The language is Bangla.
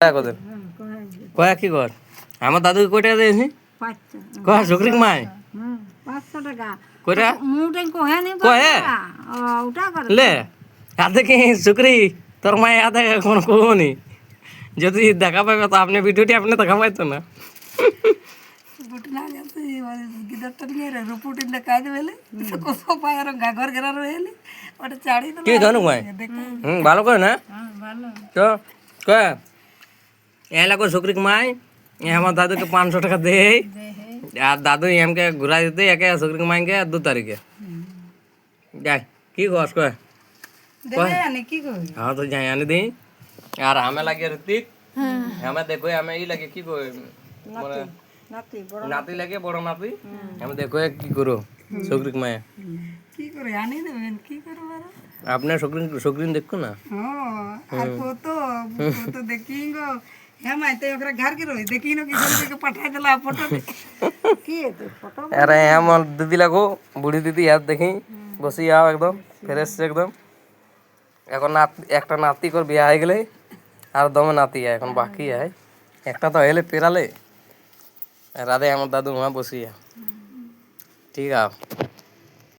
কদিন কয়া কি কর আমার দাদুকে কয় টাকা দিয়েছি কয়া শুক্রিক মায় 500 টাকা কয়টা মুটে কোহে নি কয়ে ওটা করে লে হাতে কি শুক্রি তোর মায় হাতে কোনো কোনি যদি দেখা পাবে তো আপনি ভিডিওটি আপনি দেখা পাইতো না বুটনা গেছে গিদারটা নিয়ে রে রুপুটি না কাজ বেলে তো কোসো পায়ার ঘর ঘেরা রইলি ওটা চাড়ি দিল কি জানো মায় ভালো করে না ভালো তো কয়া এলা কো শুক্রিক মায় আমার দাদুকে 500 টাকা দেই আর দাদু এমকে ঘুরাই দিতে একে শুক্রিক মাইকে 2 তারিখে যাই কি কস কয় দেবে আনি কি কই हाँ तो जाए आने दी यार हमें लगे ऋतिक हमें देखो हमें ये लगे की कोई নাতি বড় नाती लगे बड़ो नाती हमें देखो की करो शुक्रिक माया কি করে আনি দেবেন কি করব आपने शुक्रिन शुक्रिन देखो ना ও আর ফটো দেখিঙ্গো হেমাই তো ওকরা ঘর के রই দেখিনো কি করে के पठा देला फोटो কি এতে फोटो अरे हम दीदी लगो बूढ़ी दीदी याद देखी बसी आओ एकदम फ्रेश एकदम এখন একটা নাতি কর বিয়ে হয়ে গেলে আর দমে নাতি এখন বাকি একটা তো এলে পেরালে রাধে আমার দাদু মা বসিয়া ঠিক আছে